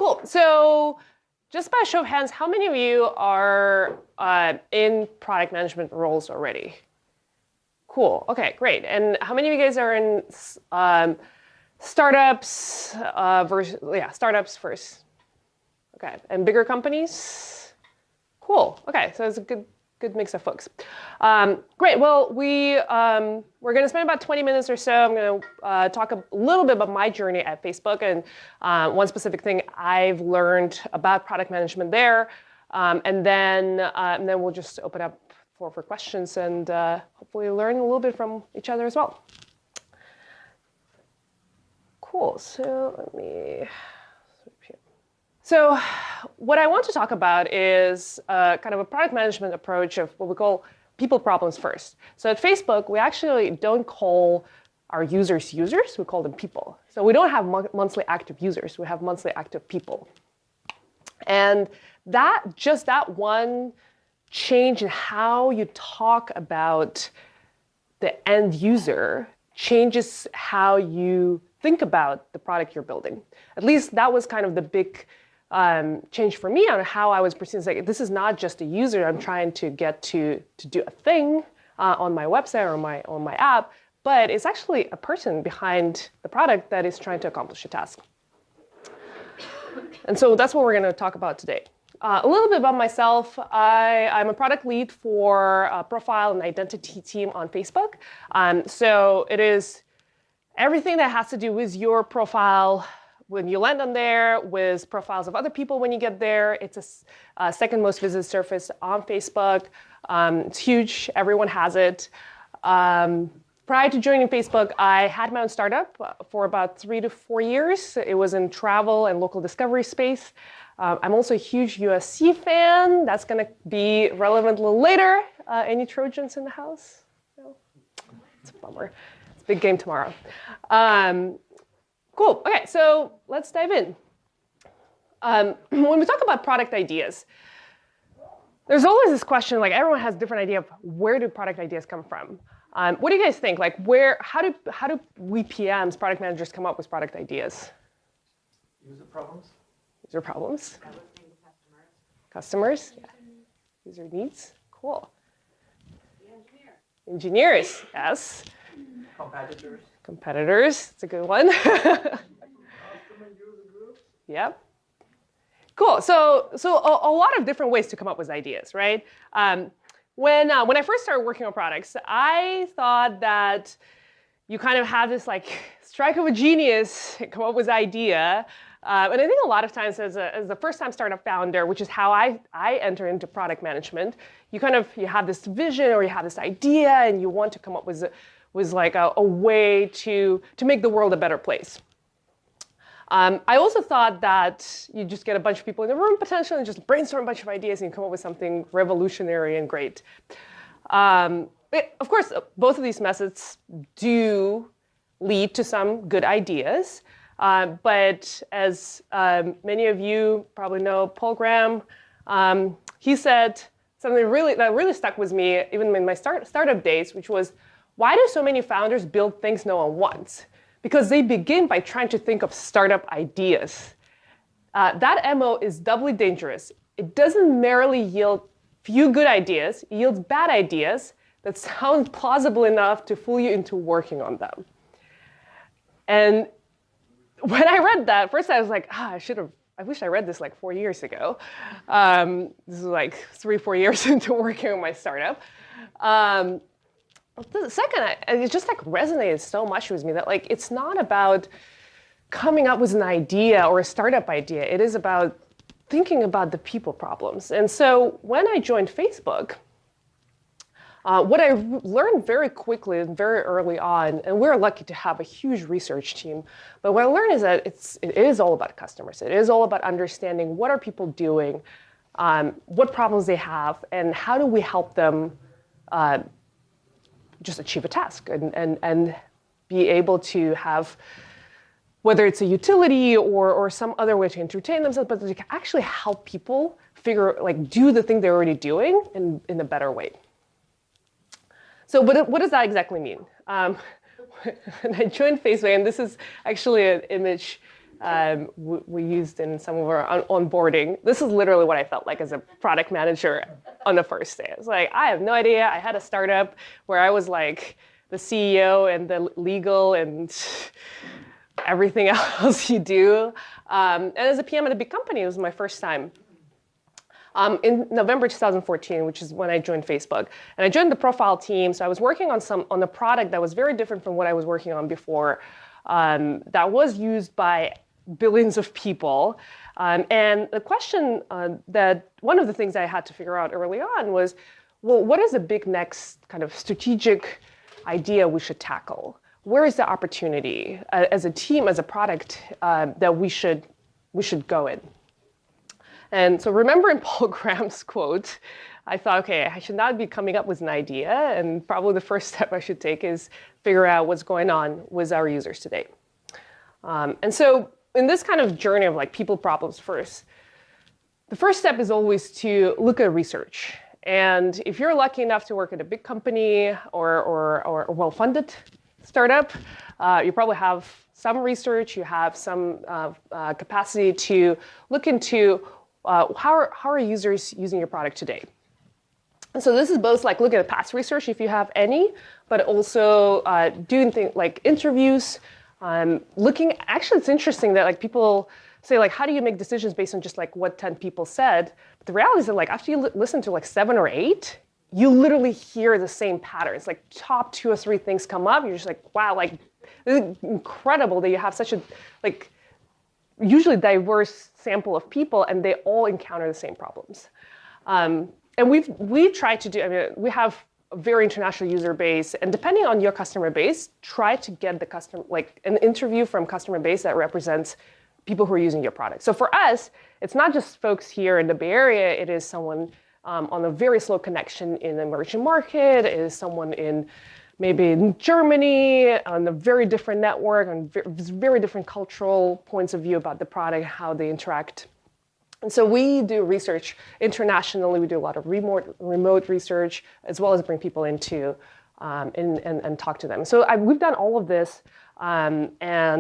Cool. So just by a show of hands, how many of you are in product management roles already? Cool. Okay, great. And how many of you guys are in startups startups first? Okay, and bigger companies? Cool. Okay, so it's a good mix of folks. Great. Well, we're going to spend about 20 minutes or so. I'm going to talk a little bit about my journey at Facebook and one specific thing I've learned about product management there, and then we'll just open up for questions and hopefully learn a little bit from each other as well. Cool. So let me. So what I want to talk about is kind of a product management approach of what we call people problems first. So at Facebook, we actually don't call our users, we call them people. So we don't have monthly active users, we have monthly active people. And that one change in how you talk about the end user changes how you think about the product you're building. At least that was kind of the big change for me on how I was perceiving. Like, this is not just a user I'm trying to get to do a thing on my website or on my app, but it's actually a person behind the product that is trying to accomplish a task. And so that's what we're going to talk about today. A little bit about myself. I'm a product lead for a profile and identity team on Facebook. So it is everything that has to do with your profile when you land on there, with profiles of other people when you get there. It's a second most visited surface on Facebook. It's huge. Everyone has it. Prior to joining Facebook, I had my own startup for about 3 to 4 years. It was in travel and local discovery space. I'm also a huge USC fan. That's going to be relevant a little later. Any Trojans in the house? No? It's a bummer. It's a big game tomorrow. Cool. Okay, so let's dive in. When we talk about product ideas, there's always this question, like everyone has a different idea of where do product ideas come from. What do you guys think? Like how do we PMs, product managers, come up with product ideas? User problems. User problems. Customers. Yeah. User needs. Cool. Engineers. Yes. Competitors. It's a good one. Yep. Cool. So a lot of different ways to come up with ideas, right? When I first started working on products, I thought that you kind of have this like strike of a genius, come up with an idea. And I think a lot of times as the first-time startup founder, which is how I enter into product management, you have this vision or you have this idea and you want to come up with like a way to make the world a better place. I also thought that you just get a bunch of people in the room potentially and just brainstorm a bunch of ideas and you come up with something revolutionary and great. Of course, both of these methods do lead to some good ideas. But as many of you probably know, Paul Graham, he said something that really stuck with me, even in my startup days, which was, why do so many founders build things no one wants? Because they begin by trying to think of startup ideas. That MO is doubly dangerous. It doesn't merely yield few good ideas, it yields bad ideas that sound plausible enough to fool you into working on them. And when I read that, first I was like, I wish I read this like 4 years ago. This is like 3-4 years into working on my startup. The second, it just like resonated so much with me that like it's not about coming up with an idea or a startup idea. It is about thinking about the people problems. And so when I joined Facebook, what I learned very quickly and very early on, and we're lucky to have a huge research team, but what I learned is that it is all about customers. It is all about understanding what are people doing, what problems they have, and how do we help them just achieve a task and be able to have, whether it's a utility or some other way to entertain themselves, but to actually help people do the thing they're already doing in a better way. So what does that exactly mean? When I joined Facebook, and this is actually an image we used in some of our onboarding. This is literally what I felt like as a product manager on the first day. It's like, I have no idea. I had a startup where I was like the CEO and the legal and everything else you do. And as a PM at a big company, it was my first time. In November 2014, which is when I joined Facebook. And I joined the profile team, so I was working on a product that was very different from what I was working on before, that was used by billions of people. And the question that one of the things I had to figure out early on was, well, what is the big next kind of strategic idea we should tackle? Where is the opportunity as a team, as a product, that we should go in? And so remembering Paul Graham's quote, I thought, okay, I should not be coming up with an idea, and probably the first step I should take is figure out what's going on with our users today. And so in this kind of journey of like people problems first, the first step is always to look at research. And if you're lucky enough to work at a big company or a well-funded startup, you probably have some research, you have some capacity to look into how are users using your product today. And so this is both like looking at past research, if you have any, but also doing things like interviews, actually it's interesting that like people say like, how do you make decisions based on just like what 10 people said? But the reality is that like after you listen to like 7 or 8, you literally hear the same patterns, like top 2 or 3 things come up. You're just like, wow, like this is incredible that you have such a like usually diverse sample of people and they all encounter the same problems. And we try to do, I mean, we have a very international user base, and depending on your customer base, try to get the customer, like an interview from customer base that represents people who are using your product. So for us, it's not just folks here in the Bay Area, it is someone on a very slow connection in the emerging market, it is someone in maybe in Germany, on a very different network, on very different cultural points of view about the product, how they interact. And so we do research internationally. We do a lot of remote research, as well as bring people into and talk to them. So we've done all of this, and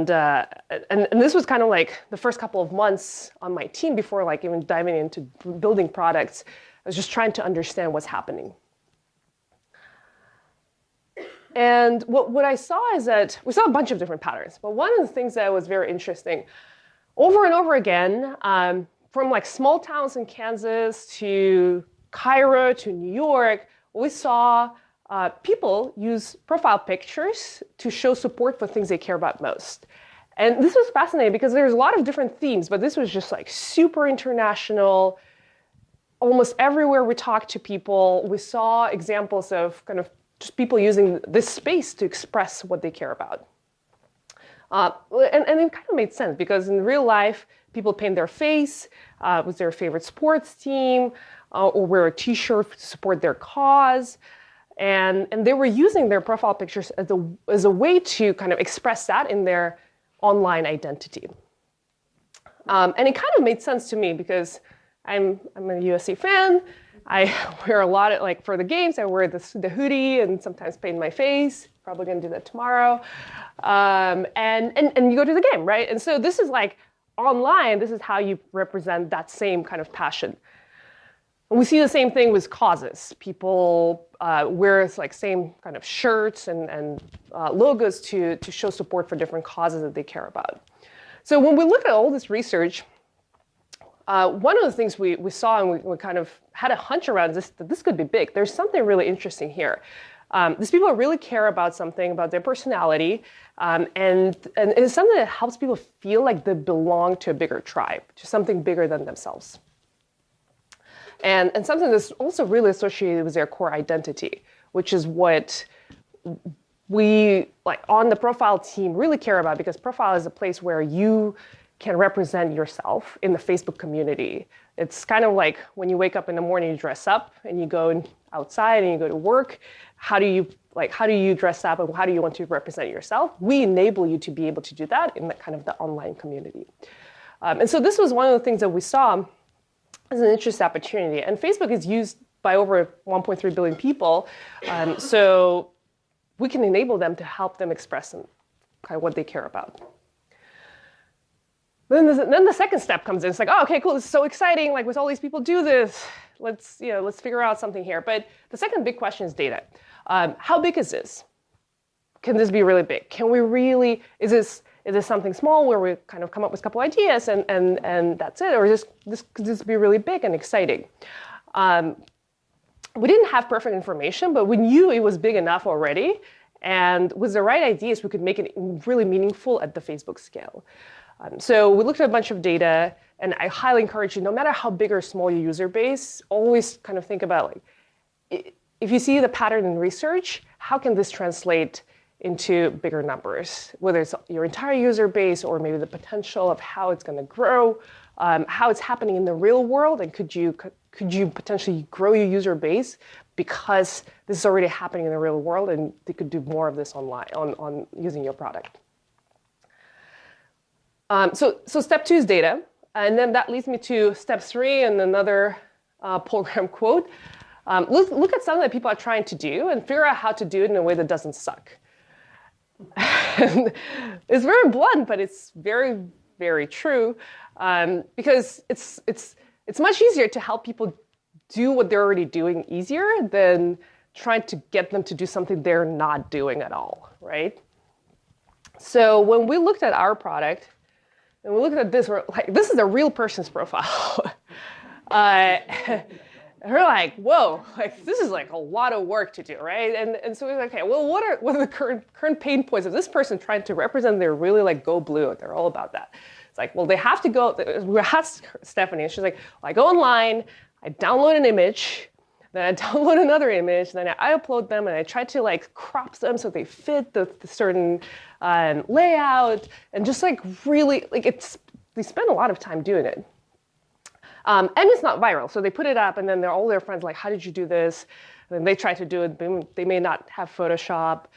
this was kind of like the first couple of months on my team before like even diving into building products. I was just trying to understand what's happening. And what I saw is that we saw a bunch of different patterns. But one of the things that was very interesting, over and over again, from like small towns in Kansas to Cairo to New York, we saw people use profile pictures to show support for things they care about most. And this was fascinating because there's a lot of different themes, but this was just like super international. Almost everywhere we talked to people, we saw examples of kind of just people using this space to express what they care about. And it kind of made sense because in real life, people paint their face with their favorite sports team or wear a t-shirt to support their cause. And they were using their profile pictures as a way to kind of express that in their online identity. And it kind of made sense to me because I'm a USC fan. I wear a lot of, like for the games, I wear the hoodie and sometimes paint my face. Probably gonna do that tomorrow. And you go to the game, right? And so this is like online, this is how you represent that same kind of passion. And we see the same thing with causes. People wear like same kind of shirts and logos to show support for different causes that they care about. So when we look at all this research, one of the things we saw and we kind of had a hunch around this, that this could be big. There's something really interesting here. These people really care about something, about their personality, and it's something that helps people feel like they belong to a bigger tribe, to something bigger than themselves. And something that's also really associated with their core identity, which is what we, like on the profile team, really care about, because profile is a place where you can represent yourself in the Facebook community. It's kind of like when you wake up in the morning, you dress up and you go outside and you go to work. How do you dress up and how do you want to represent yourself? We enable you to be able to do that in the kind of the online community. And so this was one of the things that we saw as an interesting opportunity. And Facebook is used by over 1.3 billion people. So we can enable them to help them express kind of what they care about. then the second step comes in. It's like, oh, okay, cool. This is so exciting. Like, with all these people do this, let's figure out something here. But the second big question is data. How big is this? Can this be really big? Can we really? Is this something small where we kind of come up with a couple ideas and that's it, or could this be really big and exciting? We didn't have perfect information, but we knew it was big enough already. And with the right ideas, we could make it really meaningful at the Facebook scale. So we looked at a bunch of data, and I highly encourage you, no matter how big or small your user base, always kind of think about, like, if you see the pattern in research, how can this translate into bigger numbers, whether it's your entire user base or maybe the potential of how it's going to grow, how it's happening in the real world, and could you potentially grow your user base because this is already happening in the real world and they could do more of this online on using your product. So step 2 is data, and then that leads me to step 3 and another program quote. Look at something that people are trying to do and figure out how to do it in a way that doesn't suck. It's very blunt, but it's very, very true, because it's much easier to help people do what they're already doing easier than trying to get them to do something they're not doing at all, right? So when we looked at our product, and we looked at this, we're like, this is a real person's profile. And we're like, whoa, like this is like a lot of work to do, right? And so we're like, okay, well, what are the current pain points of this person trying to represent their really like go blue? They're all about that. It's like, well, they have to go. We asked Stephanie, and she's like, well, I go online, I download an image, then I download another image, then I upload them, and I try to like crop them so they fit the certain layout, and just like really like they spend a lot of time doing it. And it's not viral, so they put it up, and then all their friends are like, how did you do this? And then they try to do it. They may not have Photoshop.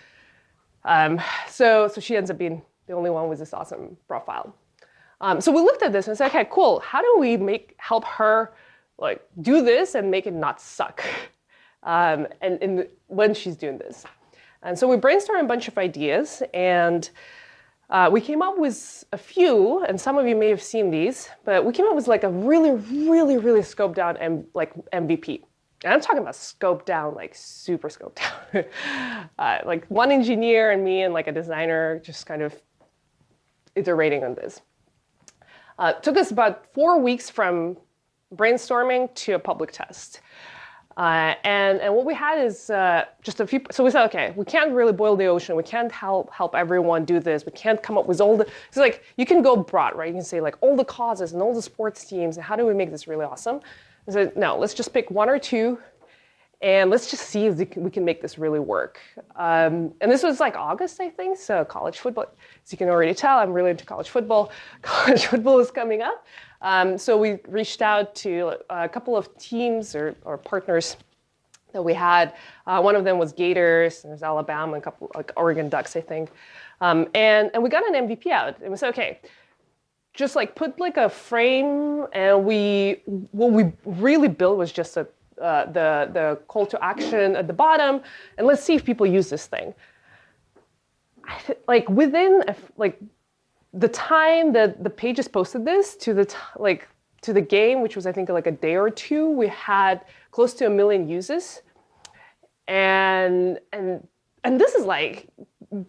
So she ends up being the only one with this awesome profile. So we looked at this and said, okay, cool. How do we help her like do this and make it not suck when she's doing this? And so we brainstormed a bunch of ideas, and we came up with a few, and some of you may have seen these, but we came up with like a really, really, really scoped down like MVP. And I'm talking about scoped down, like super scoped down. Like one engineer and me and like a designer just kind of iterating on this. It took us about 4 weeks from brainstorming to a public test. And what we had is just a few. So we said, okay, we can't really boil the ocean. We can't help everyone do this. We can't come up with all the. It's like you can go broad, right? You can say like all the causes and all the sports teams, and how do we make this really awesome? I said, no, let's just pick 1 or 2, and let's just see if we can make this really work. And this was like August, I think. So college football, as you can already tell, I'm really into college football. College football is coming up. So we reached out to a couple of teams or partners that we had. One of them was Gators, and there's Alabama, and a couple like Oregon Ducks, I think. And we got an MVP out, and we said, okay, just like put like a frame, and what we really built was just the call to action at the bottom, and let's see if people use this thing. Like within the time that the pages posted this to the game, which was I think like a day or two, we had close to 1 million uses, and this is like,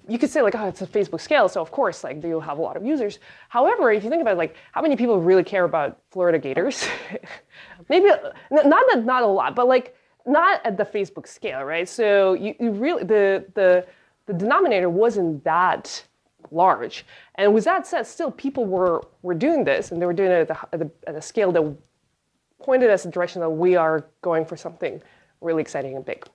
you could say like, oh, it's a Facebook scale, so of course like you'll have a lot of users. However, if you think about it, like how many people really care about Florida Gators, maybe not a lot, but like not at the Facebook scale, right? So you really the denominator wasn't that large. And with that said, still people were doing this, and they were doing it at a scale that pointed us in the direction that we are going for something really exciting and big.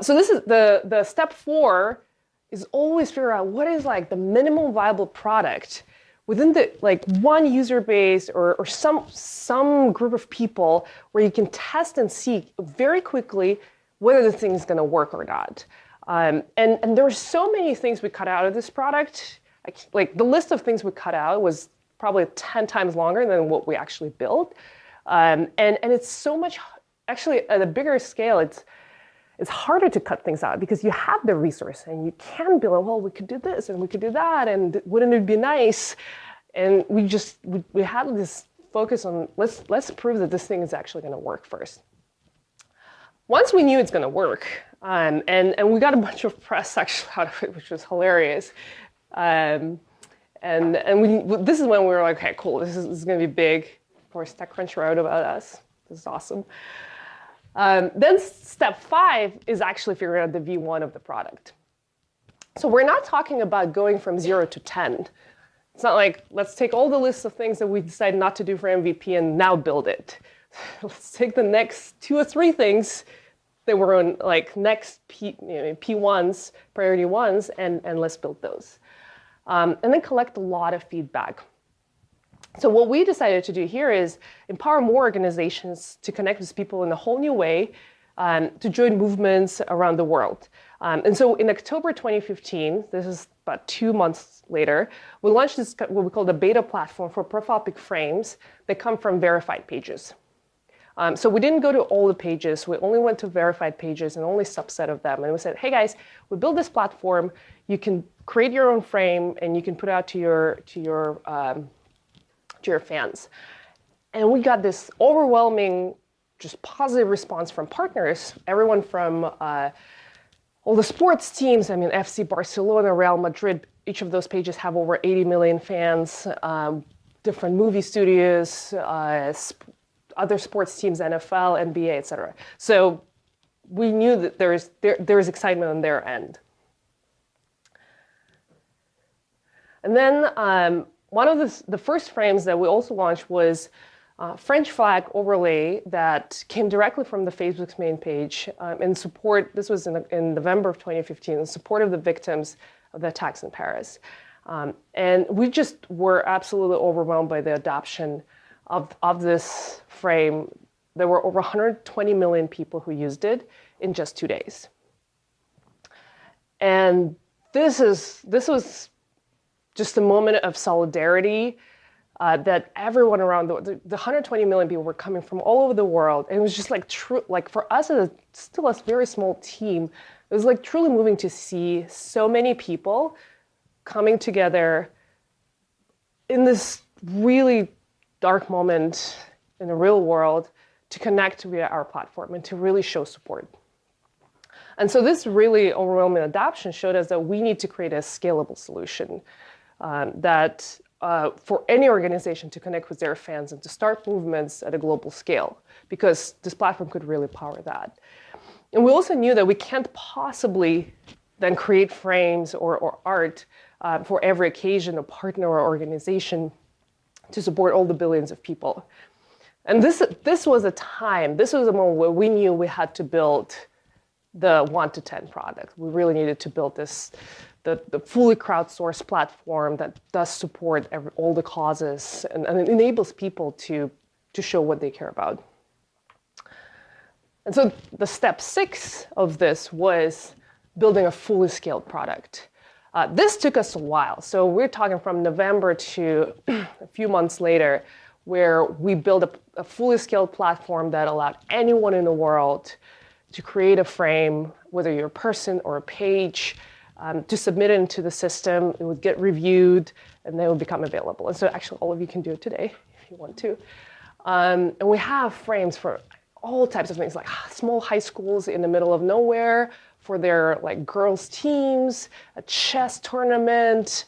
So this is the step 4 is always figure out what is like the minimum viable product within the like one user base or some group of people where you can test and see very quickly whether the thing is going to work or not. And there are so many things we cut out of this product. Like the list of things we cut out was probably 10 times longer than what we actually built. And it's so much, actually at a bigger scale, it's harder to cut things out because you have the resource and you can be like, well, we could do this and we could do that, and wouldn't it be nice? And we had this focus on let's prove that this thing is actually going to work first. Once we knew it's going to work, and we got a bunch of press actually out of it, which was hilarious. This is when we were like, okay, cool, this is going to be big. Of course, TechCrunch wrote about us. This is awesome. Then step 5 is actually figuring out the V1 of the product. So we're not talking about going from 0 to 10. It's not like, let's take all the lists of things that we decided not to do for MVP and now build it. Let's take the next 2 or 3 things that were on like next P1s, priority ones, and let's build those. And then collect a lot of feedback. So what we decided to do here is empower more organizations to connect with people in a whole new way, to join movements around the world. And so in October 2015, this is about 2 months later, we launched this, what we call the beta platform for profile pic frames that come from verified pages. So we didn't go to all the pages. We only went to verified pages and only a subset of them. And we said, hey guys, we built this platform. You can create your own frame and you can put it out to your fans. And we got this overwhelming, just positive response from partners. Everyone from all the sports teams, I mean, FC Barcelona, Real Madrid, each of those pages have over 80 million fans, different movie studios, other sports teams, NFL, NBA, et cetera. So we knew that there is excitement on their end. And then one of the first frames that we also launched was French flag overlay that came directly from the Facebook's main page in support, this was in November of 2015, in support of the victims of the attacks in Paris. And we just were absolutely overwhelmed by the adoption of this frame. There were over 120 million people who used it in just 2 days. And this was just a moment of solidarity that everyone around the 120 million people were coming from all over the world. And it was just like like for us as still a very small team, it was like truly moving to see so many people coming together in this really dark moment in the real world to connect via our platform and to really show support. And so this really overwhelming adoption showed us that we need to create a scalable solution that for any organization to connect with their fans and to start movements at a global scale, because this platform could really power that. And we also knew that we can't possibly then create frames or art for every occasion, a partner or organization to support all the billions of people. And this was a moment where we knew we had to build the 1 to 10 product. We really needed to build the fully crowdsourced platform that does support all the causes and it enables people to show what they care about. And so the step 6 of this was building a fully scaled product. This took us a while. So we're talking from November to a few months later, where we built a fully scaled platform that allowed anyone in the world to create a frame, whether you're a person or a page, to submit it into the system. It would get reviewed, and then it would become available. And so actually, all of you can do it today if you want to. And we have frames for all types of things, like small high schools in the middle of nowhere, for their like girls' teams, a chess tournament,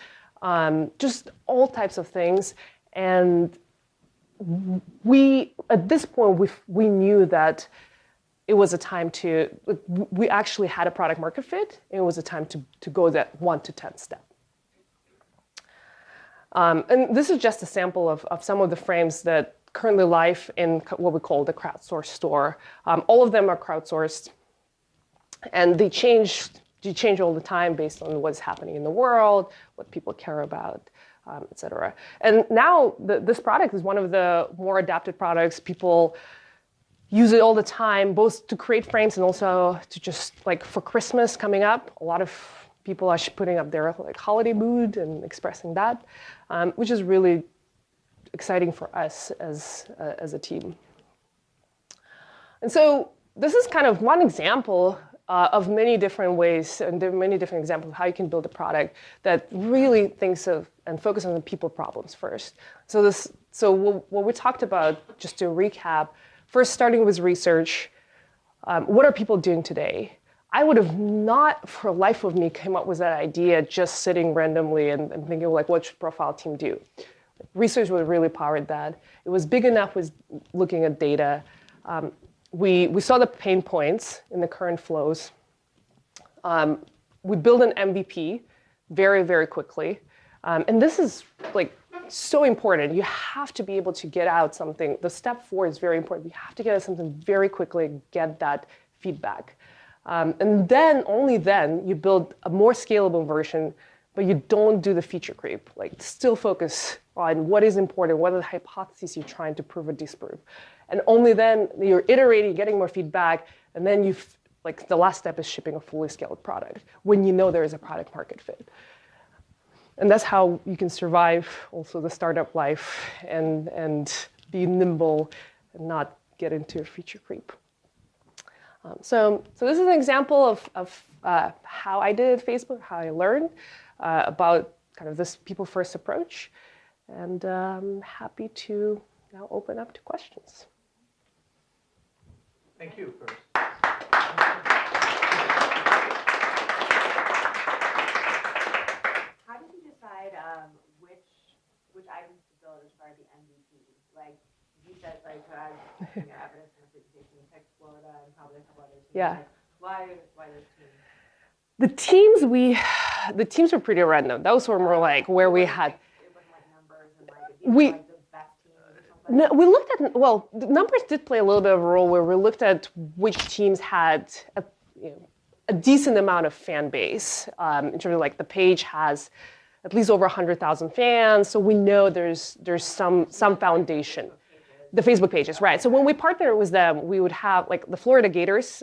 just all types of things. And we, at this point, we knew that it was a time to, we actually had a product market fit, and it was a time to go that 1 to 10 step. And this is just a sample of some of the frames that currently live in what we call the crowdsourced store. All of them are crowdsourced, and they change all the time based on what's happening in the world, what people care about, et cetera. And now this product is one of the more adapted products. People use it all the time, both to create frames and also to just like for Christmas coming up. A lot of people are putting up their like holiday mood and expressing that, which is really exciting for us as a team. And so this is kind of one example of many different ways, and there are many different examples of how you can build a product that really thinks of and focuses on the people problems first. So what we talked about, just to recap, first starting with research, what are people doing today? I would have not, for the life of me, came up with that idea just sitting randomly and thinking, like, what should profile team do? Research was really powered that. It was big enough with looking at data. We saw the pain points in the current flows. We built an MVP very, very quickly. And this is like so important. You have to be able to get out something. The step 4 is very important. You have to get out something very quickly and get that feedback. And then, only then, you build a more scalable version, but you don't do the feature creep. Like, still focus on what is important, what are the hypotheses you're trying to prove or disprove. And only then you're iterating, getting more feedback, and then like the last step is shipping a fully scaled product when you know there is a product market fit. And that's how you can survive also the startup life and be nimble and not get into a feature creep. So this is an example of how I did at Facebook, how I learned about kind of this people-first approach. And I'm happy to now open up to questions. Thank you first. How did you decide which items to build as part of the MVP? Like you said, like evidence in the presentation, you picked Florida and probably a couple other teams. Yeah. Like, why those teams? The teams were pretty random. Those were more like where we had. It wasn't like numbers and like the best teams or something. No, we looked at, well, the numbers did play a little bit of a role where we looked at which teams had a decent amount of fan base. In terms of like the page has at least over 100,000 fans, so we know there's some foundation. The Facebook pages, right. So when we partnered with them, we would have like the Florida Gators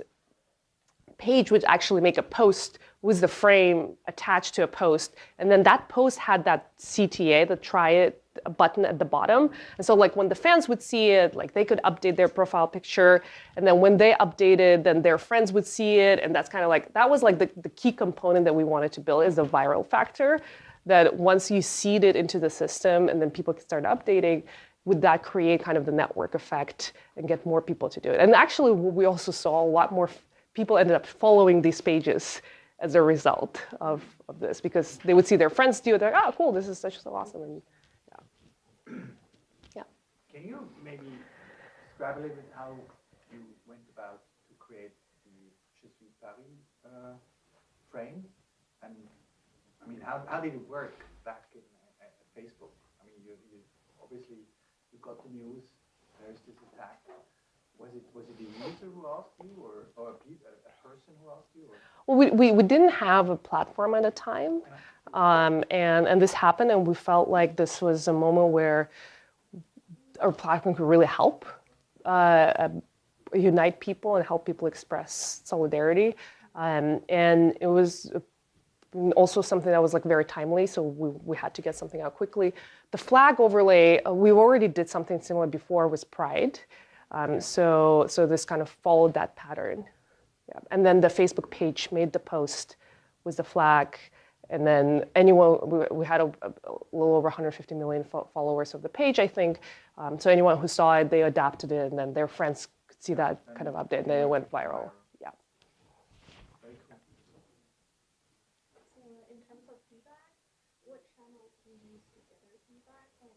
page would actually make a post with the frame attached to a post, and then that post had that CTA, the try it button at the bottom. And so like when the fans would see it, like they could update their profile picture, and then when they updated, then their friends would see it, and that's kind of like, that was like the key component that we wanted to build is the viral factor, that once you seed it into the system and then people can start updating, would that create kind of the network effect and get more people to do it? And actually we also saw a lot more people ended up following these pages as a result of this, because they would see their friends do it. They're like, oh, cool, this is so awesome. And yeah. Can you maybe describe a little bit how you went about to create the Je suis Paris frame? And I mean, how did it work back in at Facebook? I mean, you obviously you got the news. There's this attack. Was it the user who asked you, or a person who asked you? Or? Well, we didn't have a platform at the time, and this happened, and we felt like this was a moment where our platform could really help unite people and help people express solidarity, and it was also something that was like very timely, so we had to get something out quickly. The flag overlay, we already did something similar before with Pride. So this kind of followed that pattern. Yeah. And then the Facebook page made the post with the flag, and then we had a little over 150 million followers of the page, I think. So anyone who saw it, they adapted it, and then their friends could see that kind of update, and then it went viral. Yeah. So in terms of feedback, what channels do you use to gather feedback? And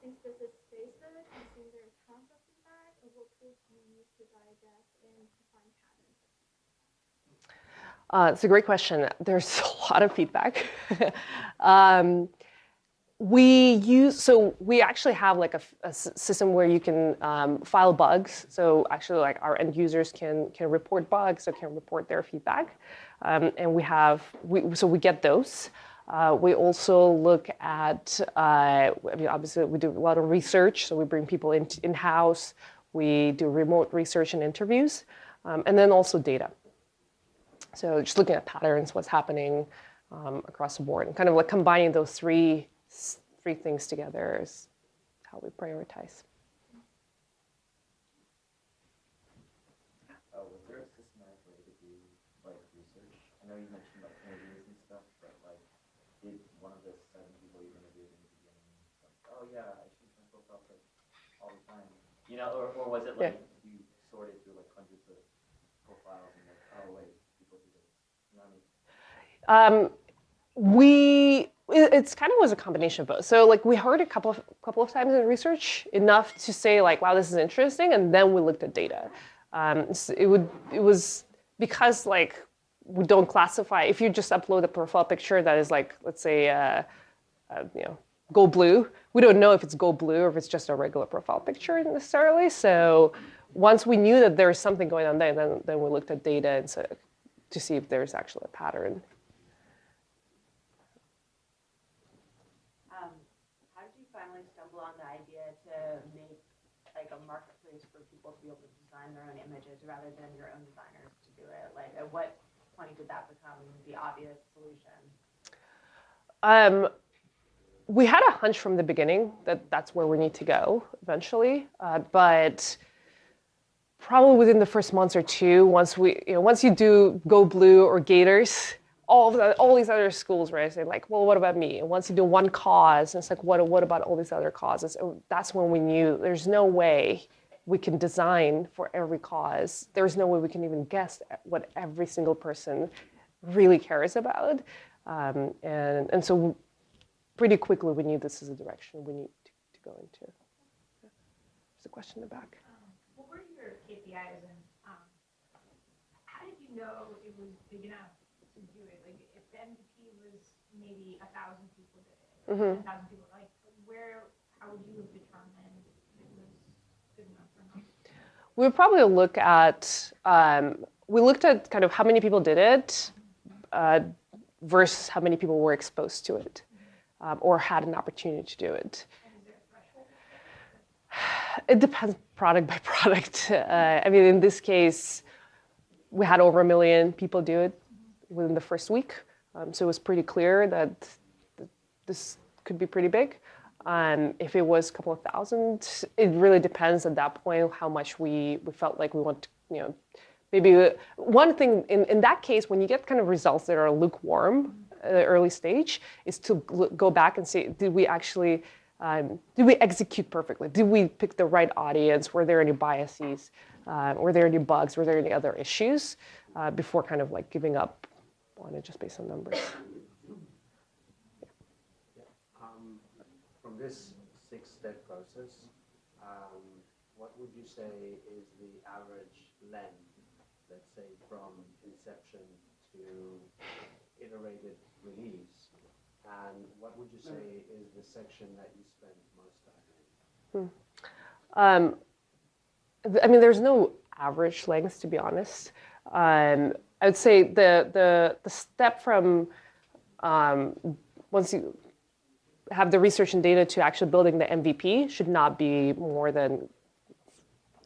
since this is Facebook, I'm assuming there are tons of feedback, or what tools do you use to digest and to find patterns? It's a great question. There's a lot of feedback. We actually have like a system where you can file bugs. So actually, like our end users can report bugs or can report their feedback, and we get those. We also look at, obviously we do a lot of research, so we bring people in-house. We do remote research and interviews, and then also data. So just looking at patterns, what's happening across the board, and kind of like combining those three things together is how we prioritize. Was there a systematic way that you I know you mentioned like interviews and stuff, but like, did one of the 7 people you interviewed in the beginning, like, oh yeah, I shoot my profile pic all the time, you know, or was it like you sorted through like hundreds of profiles and like, oh wait, people do this, you know what I mean? It's kind of was a combination of both. So like we heard a couple of times in research enough to say like, wow, this is interesting, and then we looked at data. So it was because like we don't classify if you just upload a profile picture that is like, let's say go blue. We don't know if it's go blue or if it's just a regular profile picture necessarily. So once we knew that there was something going on there, then we looked at data and so to see if there's actually a pattern. How did you finally stumble on the idea to make like a marketplace for people to be able to design their own images rather than your own designers to do it? Like, at what point did that become the obvious solution? We had a hunch from the beginning that that's where we need to go eventually, but probably within the first month or two, once you do Go Blue or Gators, all these other schools, right, say like, well, what about me? And once you do one cause, it's like, what about all these other causes? And that's when we knew there's no way we can design for every cause. There's no way we can even guess what every single person really cares about, and so pretty quickly we knew this is a direction we need to go into. There's a question in the back. What were your KPIs, and how did you know it was big enough to do it? Like, if the MVP was maybe 1,000 people did it, 10,000 people, like, how would you have determined if it was good enough or not? We would probably look at, we looked at kind of how many people did it versus how many people were exposed to it or had an opportunity to do it. It depends product by product. I mean, in this case, we had over 1 million people do it within the first week. So it was pretty clear that this could be pretty big. If it was a couple of thousand, it really depends at that point how much we felt like we want to, maybe one thing in that case, when you get kind of results that are lukewarm at the early stage, is to go back and say, did we actually did we execute perfectly? Did we pick the right audience? Were there any biases? Were there any bugs? Were there any other issues? Before kind of like giving up on it just based on numbers. From this 6-step process, what would you say is the average length, let's say from inception to iterated release? And what would you say is the section that you spend most time in? I mean, there's no average length, to be honest. I would say the step from once you have the research and data to actually building the MVP should not be more than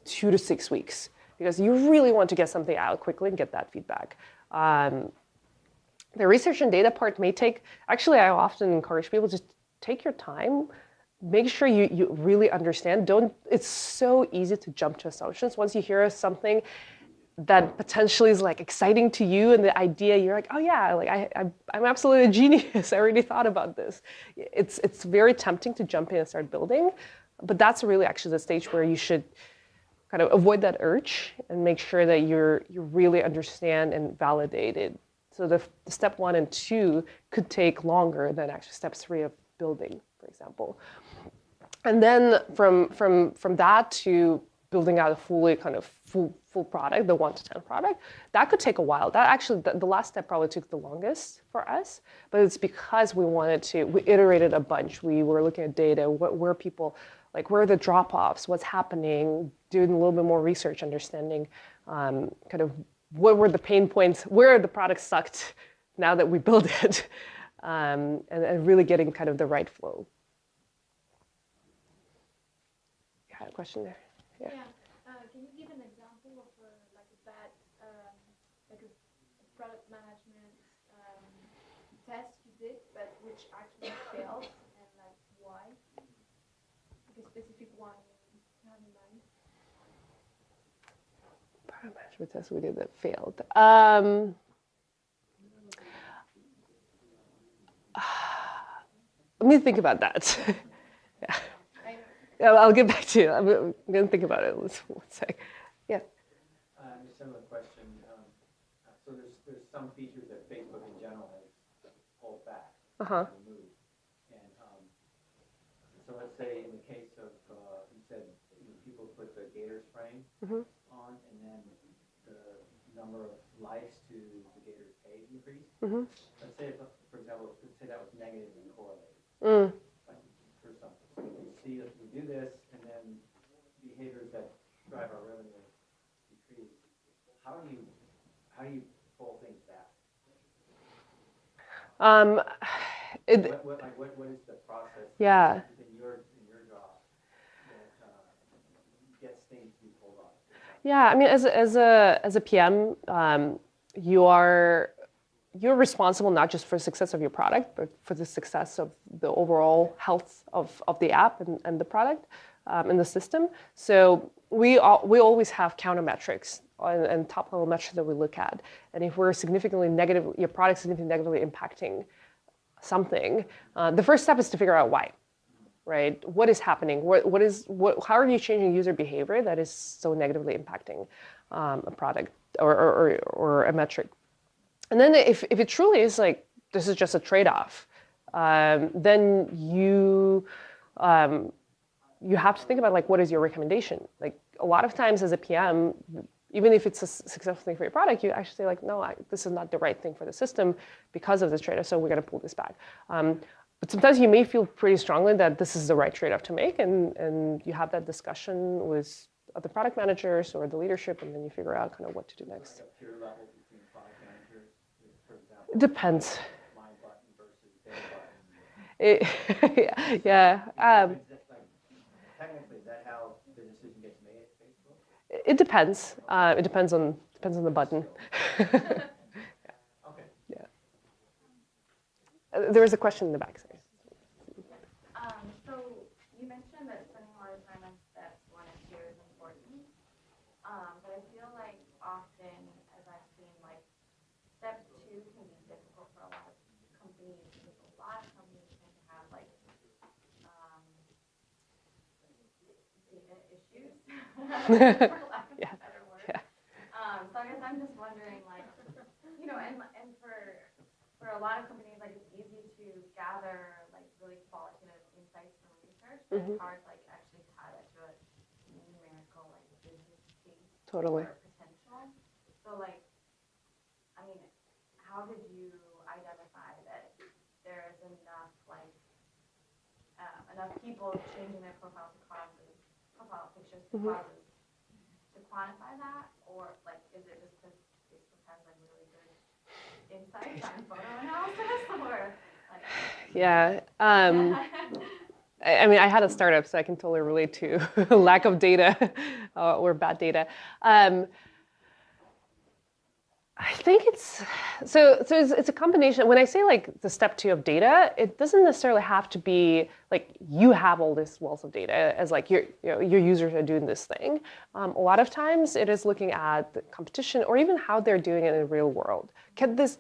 2 to 6 weeks, because you really want to get something out quickly and get that feedback. The research and data part may take, actually I often encourage people to take your time, make sure you really understand. It's so easy to jump to assumptions. Once you hear something that potentially is like exciting to you and the idea, you're like, oh yeah, like I'm absolutely a genius. I already thought about this. It's very tempting to jump in and start building, but that's really actually the stage where you should kind of avoid that urge and make sure that you really understand and validate it. So the step 1 and 2 could take longer than actually step 3 of building, for example. And then from that to building out a full product, the 1 to 10 product, that could take a while. That actually, the last step probably took the longest for us, but it's because we iterated a bunch. We were looking at data, where people, like where are the drop-offs, what's happening, doing a little bit more research, understanding kind of what were the pain points, where the product sucked now that we build it, and really getting kind of the right flow. You had a question there? Yeah. Can you give an example of like a bad, like a product management test you did, but which actually failed, and like why? Like a specific one you have in mind. Product management test we did that failed. Let me think about that. Yeah. I'll get back to you. I'm going to think about it. One sec. Yeah. A similar question. So there's some features that Facebook in general has pulled back, Uh-huh. removed. And so let's say in the case of, you said people put the Gators frame on, and then the number of likes to the Gators page increased. Let's say, for example, let's say that was negatively correlated. Like for something. So we see that we do this, and then behaviors that drive our revenue decrease. How do you pull things back? What is the process? Yeah. In your job that gets things to be pulled off? Yeah, I mean, as a PM, you're responsible not just for the success of your product, but for the success of the overall health of the app and the product and the system. So we always have countermetrics and top level metrics that we look at. And if we're your product's significantly negatively impacting something, the first step is to figure out why. Right? What is happening? How are you changing user behavior that is so negatively impacting a product or a metric? And then if it truly is like this is just a trade-off, then you have to think about like what is your recommendation? Like a lot of times as a PM, even if it's a successful thing for your product, you actually say like, no, this is not the right thing for the system because of this trade-off, so we're going to pull this back. But sometimes you may feel pretty strongly that this is the right trade-off to make, and you have that discussion with other product managers or the leadership, and then you figure out kind of what to do next. Like a peer level between product managers, for example. It depends. My button versus their button. Yeah. Technically, is that how the decision gets made at Facebook? It depends. It depends on the button. Okay. Yeah. There was a question in the back. Sorry. So you mentioned that spending a lot of time on steps 1 and 2 is important. But I feel like often, as I've seen, like step 2 can be difficult for a lot of companies because a lot of companies tend to have like data issues, for lack of a better word. Yeah. So I guess I'm just wondering, like, and for a lot of companies, like it's easy to gather like really qualitative insights from research, but it's hard to like actually tie that to a numerical like business case Totally. or potential. So like, I mean, how did you identify that there is enough like enough people changing their profile pictures to causes to quantify that, or like is it just because Facebook has like really good insights on photo analysis, or like? Yeah. I mean, I had a startup, so I can totally relate to lack of data or bad data. I think it's a combination. When I say like the step 2 of data, it doesn't necessarily have to be like you have all this wealth of data as like your users are doing this thing. A lot of times it is looking at the competition or even how they're doing it in the real world. Could this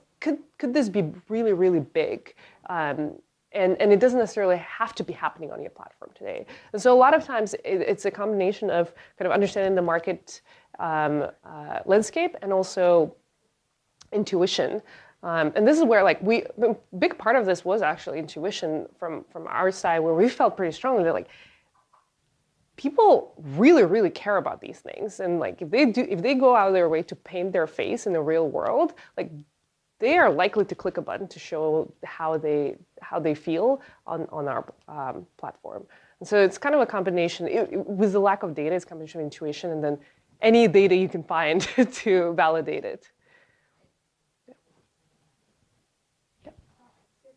be really, really big? And it doesn't necessarily have to be happening on your platform today. And so a lot of times it's a combination of kind of understanding the market landscape and also intuition. And this is where like a big part of this was actually intuition from our side, where we felt pretty strongly that like people really, really care about these things. And like if they go out of their way to paint their face in the real world, like they are likely to click a button to show how they feel on our platform. And so it's kind of a combination. With the lack of data, it's a combination of intuition and then any data you can find to validate it. So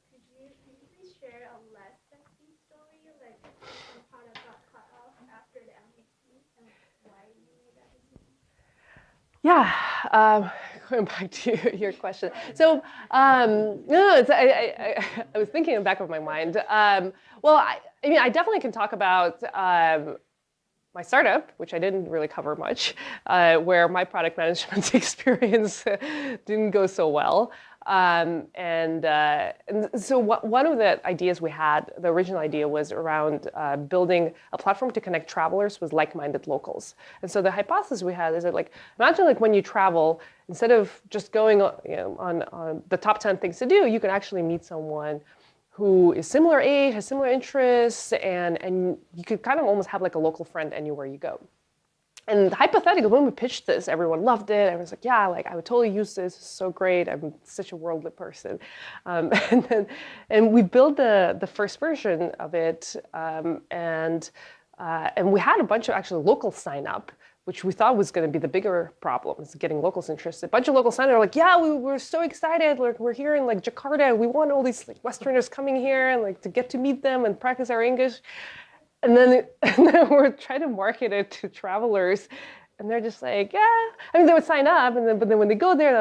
could you please share a less sexy story, like some product got cut off after the MVP and why you made that decision? Yeah, going back to your question. So, I was thinking in the back of my mind. Well, I mean, I definitely can talk about my startup, which I didn't really cover much, where my product management experience didn't go so well. And so one of the ideas we had, the original idea was around building a platform to connect travelers with like-minded locals. And so the hypothesis we had is that, like, imagine like when you travel, instead of just going on the top 10 things to do, you can actually meet someone who is similar age, has similar interests, and you could kind of almost have like a local friend anywhere you go. And hypothetically, when we pitched this, everyone loved it. Everyone's like, yeah, like I would totally use this. It's so great. I'm such a worldly person. And we built the first version of it, and we had a bunch of actually locals sign up, which we thought was going to be the bigger problem, is getting locals interested. A bunch of locals signed up, like, yeah, we're so excited. Like, we're here in like Jakarta. We want all these like Westerners coming here and like to get to meet them and practice our English. And then we're trying to market it to travelers, and they're just like, yeah. I mean, they would sign up, but then when they go there,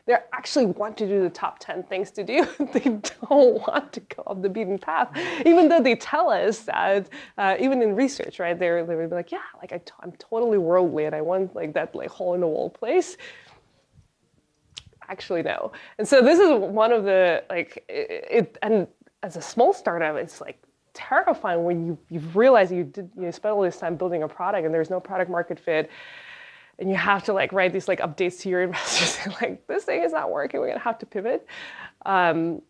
they actually want to do the top 10 things to do. They don't want to go off the beaten path, even though they tell us that, even in research, right? They would be like, yeah, like I'm totally worldly, and I want like that like hole in the wall place. Actually, no. And so this is one of the and as a small startup, it's like terrifying when you realize you spent all this time building a product and there's no product market fit, and you have to like write these like updates to your investors and like, this thing is not working, we're gonna have to pivot, and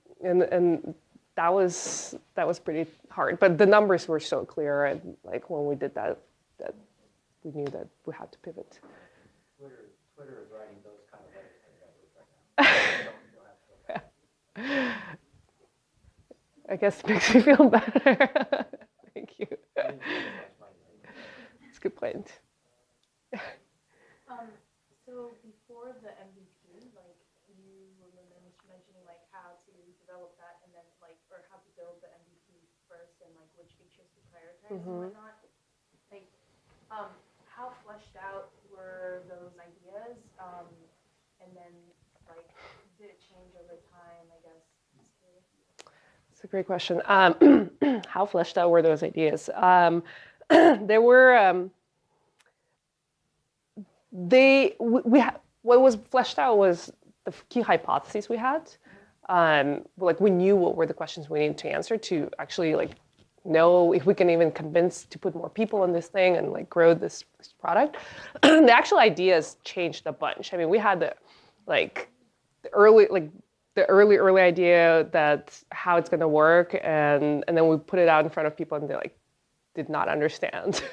that was pretty hard. But the numbers were so clear, and like when we did that we knew that we had to pivot. Twitter is writing those kind of letters to developers right now. I guess it makes me feel better. Thank you. That's a good point. So before the MVP, like you were mentioning like how to develop that and then like, or how to build the MVP first and like which features to prioritize and whatnot. Like, how fleshed out were those ideas? And then like, did it change over time, I guess? That's a great question. How fleshed out were those ideas? There were, what was fleshed out was the key hypotheses we had. Like we knew what were the questions we needed to answer to actually like know if we can even convince to put more people in this thing and like grow this product. The actual ideas changed a bunch. I mean, we had the early idea that how it's going to work, and then we put it out in front of people, and they like did not understand.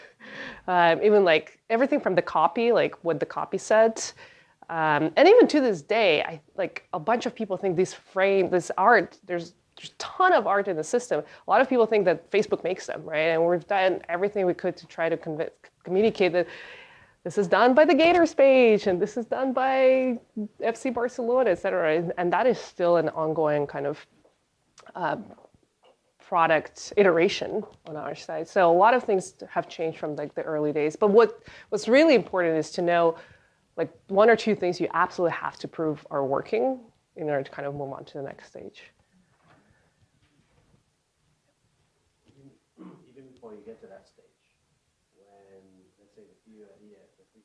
Even like everything from the copy, like what the copy said, and even to this day, a bunch of people think this art. There's a ton of art in the system. A lot of people think that Facebook makes them, right? And we've done everything we could to try to communicate that this is done by the Gators page, and this is done by FC Barcelona, et cetera. And that is still an ongoing kind of product iteration on our side. So a lot of things have changed from like the early days. But what's really important is to know like one or two things you absolutely have to prove are working in order to kind of move on to the next stage. Even before you get to that stage, when, let's say, the three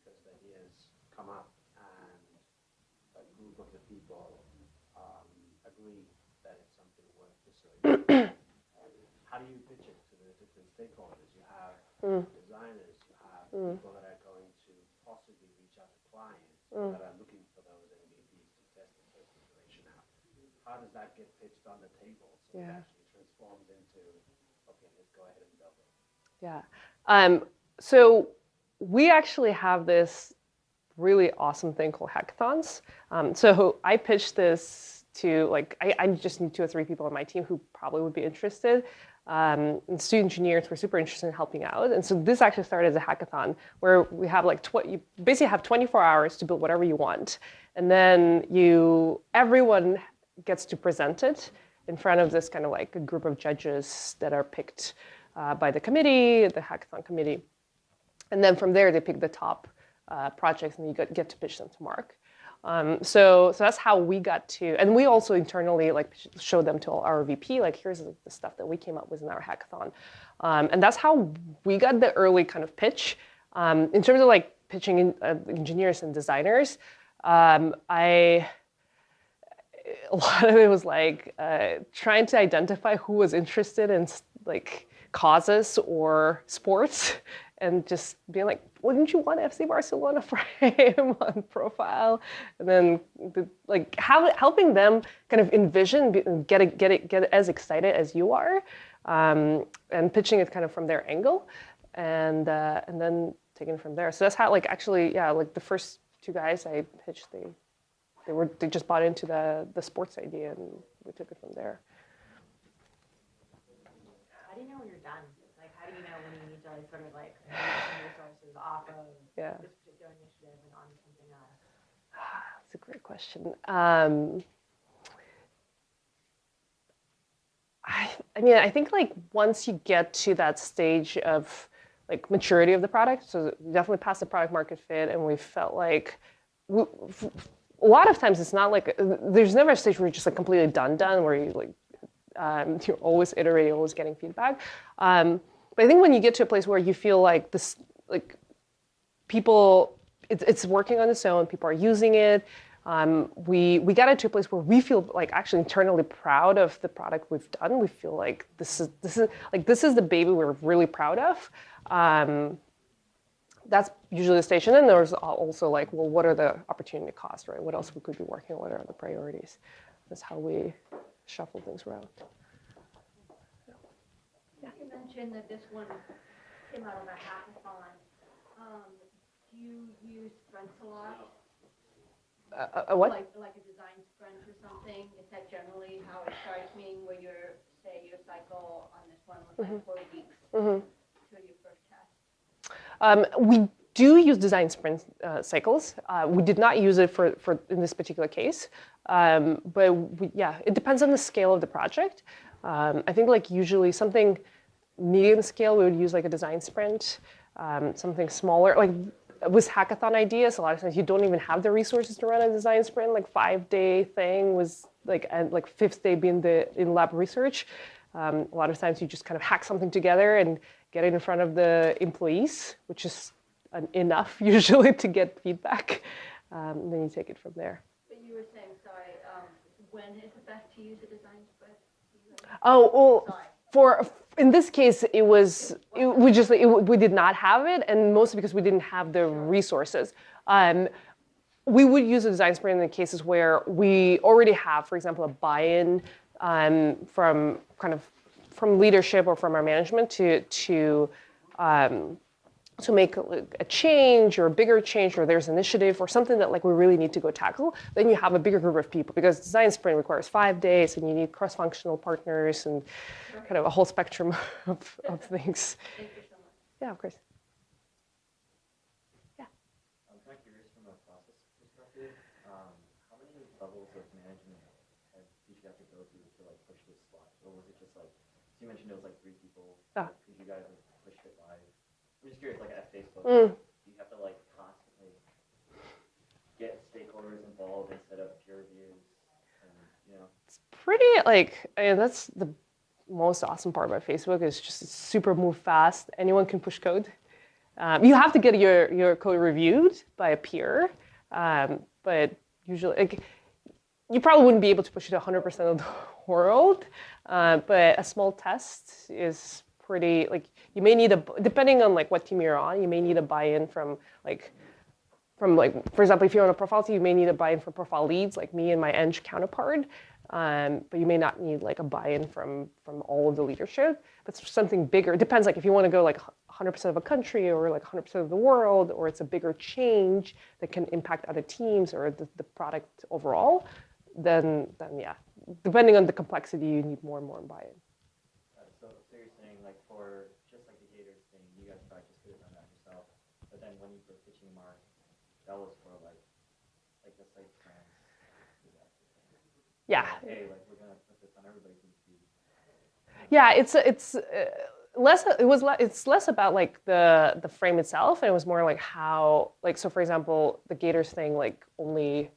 first ideas come up and a group of the people agree that it's something worth pursuing, how do you pitch it to the different stakeholders? You have designers, you have people that are going to possibly reach out to clients that are looking for those MVPs to test the first iteration out. How does that get pitched on the table so it actually transforms into, okay, let's go ahead and build it? Yeah. So we actually have this really awesome thing called hackathons. So I pitched this to I just need 2 or 3 people on my team who probably would be interested. And student engineers were super interested in helping out. And so this actually started as a hackathon where we have you basically have 24 hours to build whatever you want. And then everyone gets to present it in front of this kind of like a group of judges that are picked by the committee, the hackathon committee. And then from there, they pick the top projects, and you get to pitch them to Mark. So that's how we got to, and we also internally showed them to our VP, here's the stuff that we came up with in our hackathon. And that's how we got the early kind of pitch. In terms of pitching engineers and designers, a lot of it was like trying to identify who was interested in like causes or sports, and just being like, wouldn't you want FC Barcelona frame on profile? And then like helping them kind of envision, get as excited as you are, and pitching it kind of from their angle, and then taking it from there. So that's how, like, actually, yeah, like the first two guys I pitched, they just bought into the sports idea, and we took it from there. How do you know when you're done? Like, how do you know when you need to like sort of like move some resources off of this particular initiative and onto something else? That's a great question. I mean, I think like once you get to that stage of like maturity of the product, so we definitely passed the product market fit, and we felt like a lot of times it's not like there's never a stage where you're just like completely done where you like you're always iterating, always getting feedback. But I think when you get to a place where you feel like this, like people, it's working on its own, people are using it. We got into a place where we feel like actually internally proud of the product we've done. We feel like this is the baby we're really proud of. That's usually the stage. And then there's also like, well, what are the opportunity costs, right? What else we could be working on? What are the priorities? That's how we shuffle things around. Yeah. You mentioned that this one came out of a hackathon. Do you use sprints a lot? What? Like a design sprint or something? Is that generally how it starts? Meaning where your cycle on this one was like 4 weeks to your first test? We do use design sprint cycles. We did not use it for in this particular case, but yeah, it depends on the scale of the project. I think like usually something medium scale, we would use like a design sprint. Something smaller, like with hackathon ideas, a lot of times you don't even have the resources to run a design sprint. Like 5-day thing was like, and like 5th day being the in-lab research. A lot of times you just kind of hack something together and get it in front of the employees, which is enough usually to get feedback. And then you take it from there. But you were saying, sorry, when is it best to use a design sprint? Oh, well, in this case, we did not have it, and mostly because we didn't have the resources. We would use a design sprint in the cases where we already have, for example, a buy-in from leadership or from our management to make a change or a bigger change, or there's an initiative or something that like we really need to go tackle. Then you have a bigger group of people, because design sprint requires 5 days, and you need cross-functional partners and kind of a whole spectrum of things. Thank you so much. Yeah, of course. Yeah. I'm kind of curious from a process perspective. How many levels of management did you have to go through to like push this live, or was it just like, so you mentioned it was like 3 people, because you guys have pushed it live. I'm just curious, like at Facebook, you have to like constantly get stakeholders involved instead of peer reviews, and you know. It's pretty like, I mean, that's the most awesome part about Facebook, is just it's super move fast. Anyone can push code. You have to get your code reviewed by a peer, but usually like, you probably wouldn't be able to push it to 100% of the world, but a small test is pretty, like, you may need depending on like what team you're on, you may need a buy-in from for example, if you're on a profile team, you may need a buy-in from profile leads like me and my eng counterpart, but you may not need like a buy-in from all of the leadership. But something bigger, it depends, like if you want to go like 100% of a country or like 100% of the world, or it's a bigger change that can impact other teams or the product overall, then yeah, depending on the complexity, you need more and more buy-in. So you're saying like for just like the Gators thing, you guys probably just could have done that yourself, but then when you were pitching Mark, that was for like the site trans. Yeah. Like, hey, like we're gonna put this on everybody's feed. Yeah, it's less about like the frame itself, and it was more like how, like, so for example, the Gators thing, like only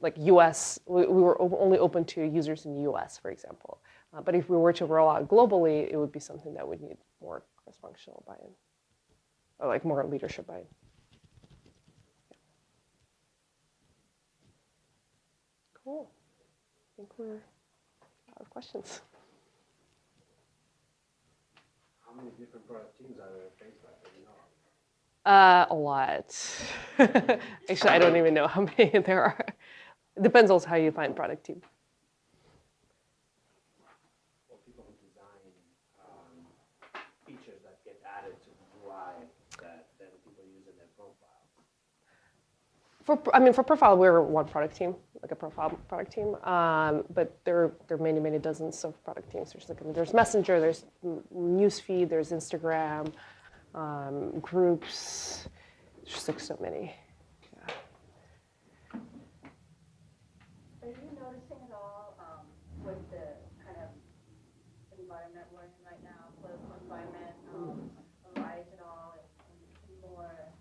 like US, we were only open to users in the US, for example. But if we were to roll out globally, it would be something that would need more cross-functional buy-in, or like more leadership buy-in. Cool. A lot of questions. How many different product teams are there at Facebook that you know of? A lot. Actually, I don't even know how many there are. It depends also how you define product team. Or people who design features that get added to the UI that then people use in their profiles. For profile, we're one product team, like a profile product team. But there are many dozens of product teams. There's Messenger, there's Newsfeed, there's Instagram, groups. There's just like so many. Yeah. Are you noticing at all with the kind of environment we're in right now, political environment, a rise at all in more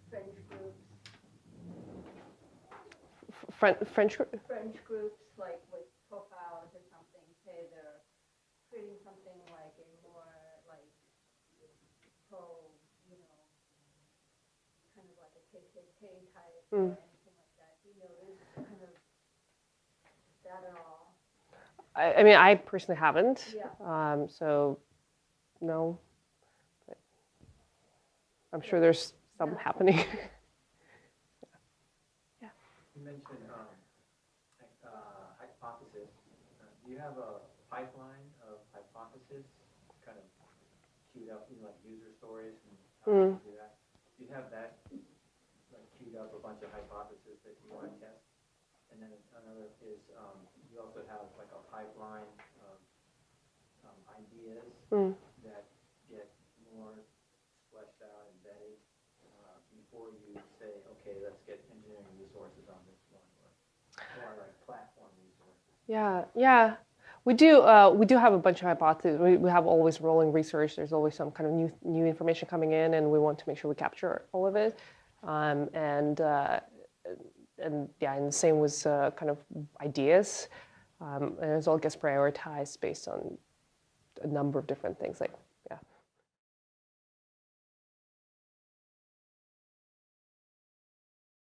fringe groups? French group? Fringe groups, like with profiles or something, say they're creating something like a more like pro, you know, kind of like a KKK type or anything like that. Do you notice kind of that at all? I mean, I personally haven't. Yeah. So, no. But I'm sure there's some happening. You mentioned hypothesis. Do you have a pipeline of hypothesis kind of queued up, like user stories and how you do that? Do you have that like queued up, a bunch of hypotheses that you want to test? And then another is you also have like a pipeline of ideas that get more fleshed out and vetted before you say, okay, let's get engineering resources on this one, or like platform resources. Yeah. We do have a bunch of hypotheses. We have always rolling research. There's always some kind of new information coming in, and we want to make sure we capture all of it. And the same with kind of ideas. And it all gets prioritized based on a number of different things like